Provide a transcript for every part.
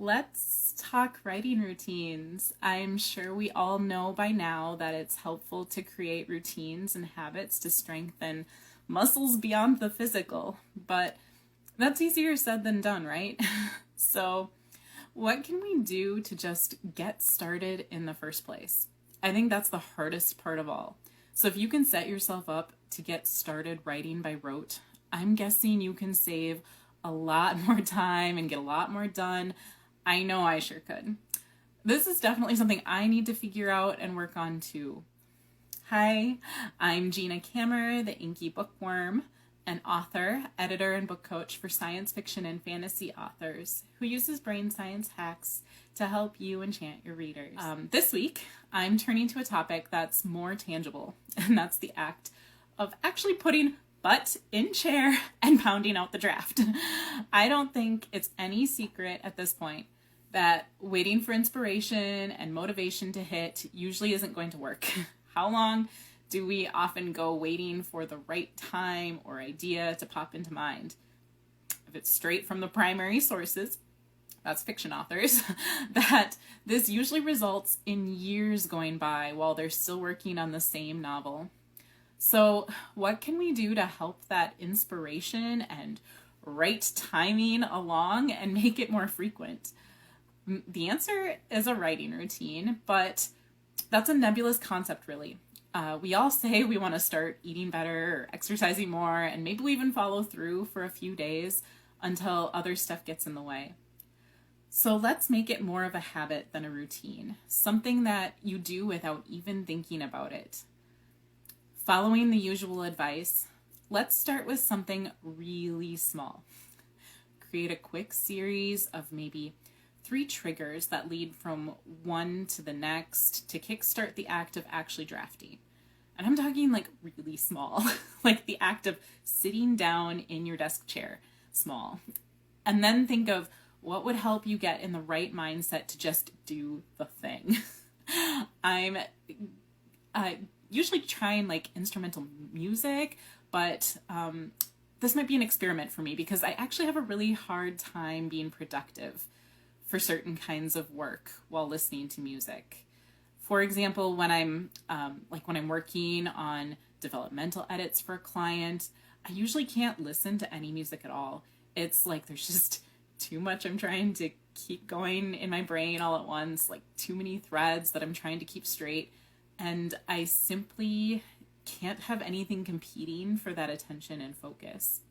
Let's talk writing routines. I'm sure we all know by now that it's helpful to create routines and habits to strengthen muscles beyond the physical, but that's easier said than done, right? So, what can we do to just get started in the first place? I think that's the hardest part of all. So, if you can set yourself up to get started writing by rote, I'm guessing you can save a lot more time and get a lot more done. I know I sure could. This is definitely something I need to figure out and work on too. Hi, I'm Gina Kammer, the Inky Bookworm, an author, editor, and book coach for science fiction and fantasy authors who uses brain science hacks to help you enchant your readers. This week, I'm turning to a topic that's more tangible, and that's the act of actually putting butt in chair and pounding out the draft. I don't think it's any secret at this point that waiting for inspiration and motivation to hit usually isn't going to work. How long do we often go waiting for the right time or idea to pop into mind? If it's straight from the primary sources, that's fiction authors, that this usually results in years going by while they're still working on the same novel. So what can we do to help that inspiration and right timing along and make it more frequent? The answer is a writing routine, but that's a nebulous concept, really. We all say we want to start eating better or exercising more, and maybe we even follow through for a few days until other stuff gets in the way. So let's make it more of a habit than a routine, something that you do without even thinking about it. Following the usual advice, let's start with something really small. Create a quick series of maybe 3 triggers that lead from one to the next to kickstart the act of actually drafting. And I'm talking like really small, like the act of sitting down in your desk chair, small. And then think of what would help you get in the right mindset to just do the thing. I'm usually trying like instrumental music, but this might be an experiment for me because I actually have a really hard time being productive for certain kinds of work while listening to music. For example, when I'm working on developmental edits for a client, I usually can't listen to any music at all. It's like there's just too much I'm trying to keep going in my brain all at once, like too many threads that I'm trying to keep straight, and I simply can't have anything competing for that attention and focus.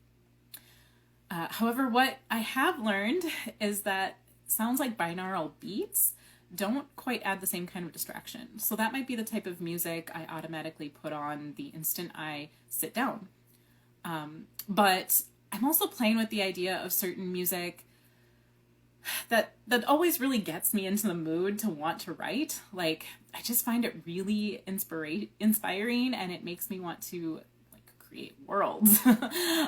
However, what I have learned is that sounds like binaural beats don't quite add the same kind of distraction. So that might be the type of music I automatically put on the instant I sit down. But I'm also playing with the idea of certain music that always really gets me into the mood to want to write. Like, I just find it really inspiring, and it makes me want to create worlds.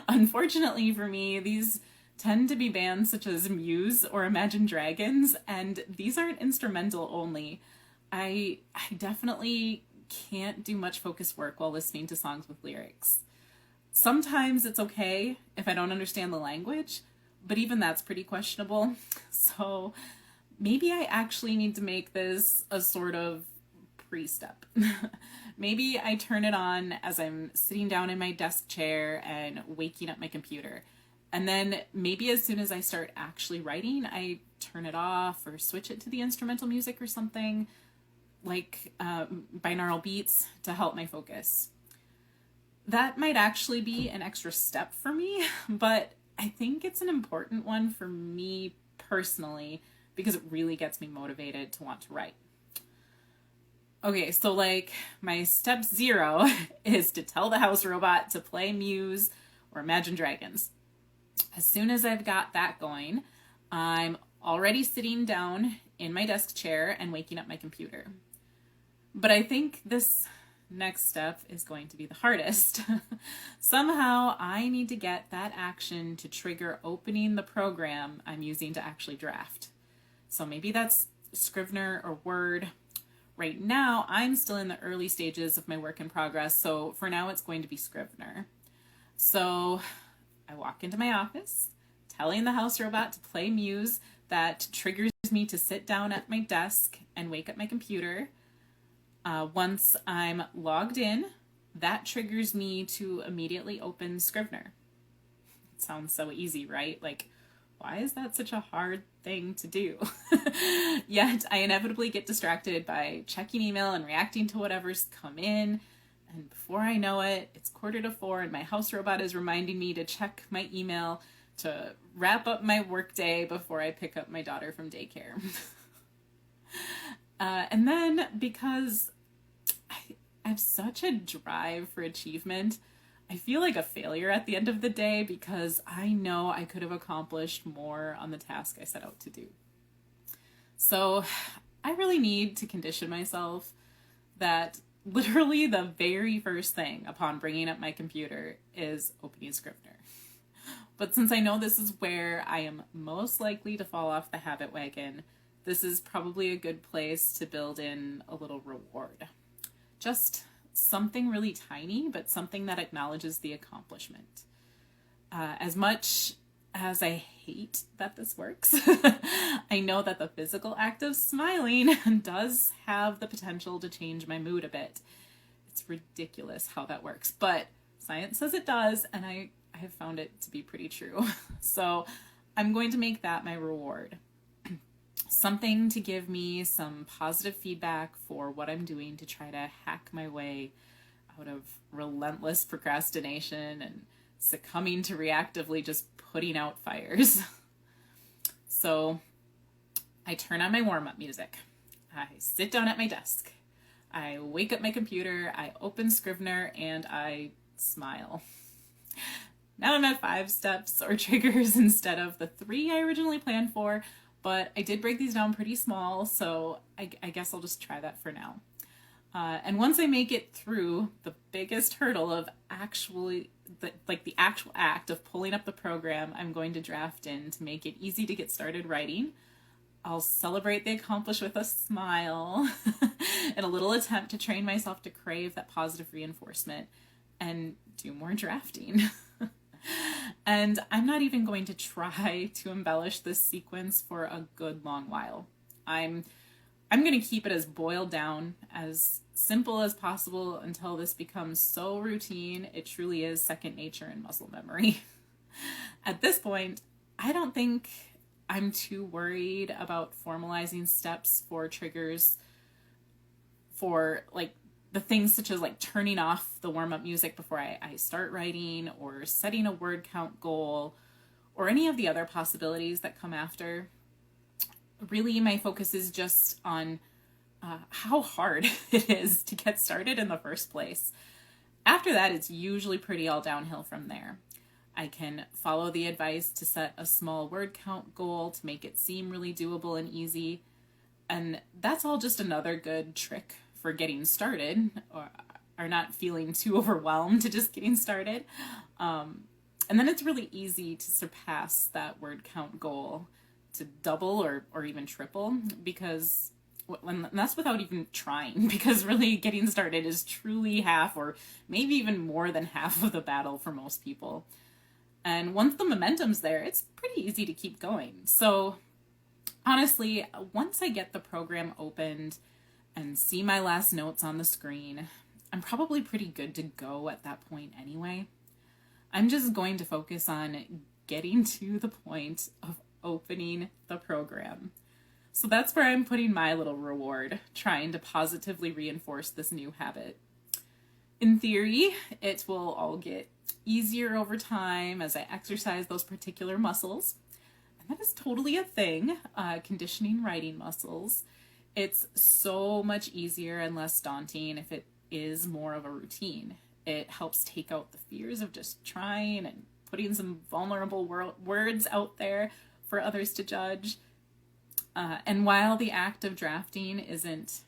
Unfortunately for me, these tend to be bands such as Muse or Imagine Dragons, and these aren't instrumental only. I definitely can't do much focused work while listening to songs with lyrics. Sometimes it's okay if I don't understand the language, but even that's pretty questionable. So maybe I actually need to make this a sort of pre-step. Maybe I turn it on as I'm sitting down in my desk chair and waking up my computer. And then maybe as soon as I start actually writing, I turn it off or switch it to the instrumental music or something like binaural beats to help my focus. That might actually be an extra step for me, but I think it's an important one for me personally because it really gets me motivated to want to write. Okay, so my step 0 is to tell the house robot to play Muse or Imagine Dragons. As soon as I've got that going, I'm already sitting down in my desk chair and waking up my computer. But I think this next step is going to be the hardest. Somehow I need to get that action to trigger opening the program I'm using to actually draft. So maybe that's Scrivener or Word. Right now, I'm still in the early stages of my work in progress, so for now it's going to be Scrivener. So I walk into my office, telling the house robot to play Muse that triggers me to sit down at my desk and wake up my computer. Once I'm logged in, that triggers me to immediately open Scrivener. It sounds so easy, right? Like, why is that such a hard thing to do? Yet I inevitably get distracted by checking email and reacting to whatever's come in. And before I know it, it's 3:45 and my house robot is reminding me to check my email to wrap up my workday before I pick up my daughter from daycare. And then because I have such a drive for achievement, I feel like a failure at the end of the day because I know I could have accomplished more on the task I set out to do. So I really need to condition myself that literally the very first thing upon bringing up my computer is opening Scrivener. But since I know this is where I am most likely to fall off the habit wagon, this is probably a good place to build in a little reward. Just something really tiny, but something that acknowledges the accomplishment. As much as I hate that this works, I know that the physical act of smiling does have the potential to change my mood a bit. It's ridiculous how that works, but science says it does, and I have found it to be pretty true. So I'm going to make that my reward. Something to give me some positive feedback for what I'm doing to try to hack my way out of relentless procrastination and succumbing to reactively just putting out fires. So I turn on my warm-up music. I sit down at my desk. I wake up my computer, I open Scrivener, and I smile. Now I'm at 5 steps or triggers instead of the 3 I originally planned for, but I did break these down pretty small, so I guess I'll just try that for now. And once I make it through the biggest hurdle of actually, the actual act of pulling up the program I'm going to draft in to make it easy to get started writing, I'll celebrate the accomplishment with a smile in a little attempt to train myself to crave that positive reinforcement and do more drafting. And I'm not even going to try to embellish this sequence for a good long while. I'm going to keep it as boiled down, as simple as possible until this becomes so routine it truly is second nature and muscle memory. At this point, I don't think I'm too worried about formalizing steps for triggers for like the things such as like turning off the warm-up music before I start writing, or setting a word count goal, or any of the other possibilities that come after. Really, my focus is just on how hard it is to get started in the first place. After that, it's usually pretty all downhill from there. I can follow the advice to set a small word count goal to make it seem really doable and easy. And that's all just another good trick for getting started, or not feeling too overwhelmed to just getting started. And then it's really easy to surpass that word count goal to double or even triple, because and that's without even trying, because really getting started is truly half or maybe even more than half of the battle for most people. And once the momentum's there, it's pretty easy to keep going. So honestly, once I get the program opened and see my last notes on the screen, I'm probably pretty good to go at that point anyway. I'm just going to focus on getting to the point of opening the program. So that's where I'm putting my little reward, trying to positively reinforce this new habit. In theory, it will all get easier over time as I exercise those particular muscles. And that is totally a thing, conditioning writing muscles. It's so much easier and less daunting if it is more of a routine. It helps take out the fears of just trying and putting some vulnerable words out there for others to judge. And while the act of drafting isn't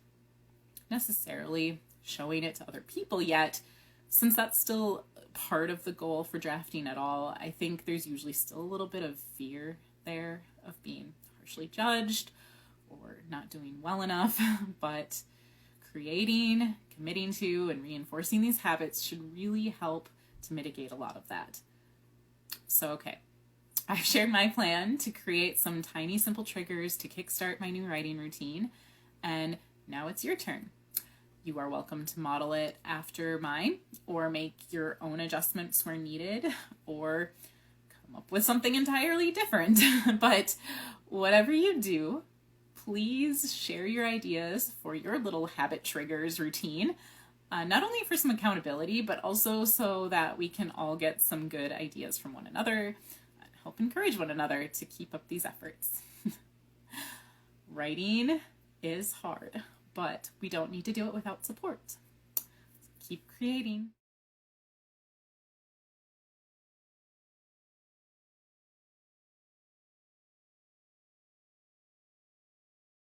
necessarily showing it to other people yet, since that's still part of the goal for drafting at all, I think there's usually still a little bit of fear there of being harshly judged or not doing well enough. But creating, committing to, and reinforcing these habits should really help to mitigate a lot of that. So, okay, I've shared my plan to create some tiny, simple triggers to kickstart my new writing routine, and now it's your turn. You are welcome to model it after mine, or make your own adjustments where needed, or come up with something entirely different. But whatever you do, please share your ideas for your little habit triggers routine, not only for some accountability, but also so that we can all get some good ideas from one another, help encourage one another to keep up these efforts. Writing is hard, but we don't need to do it without support. Keep creating.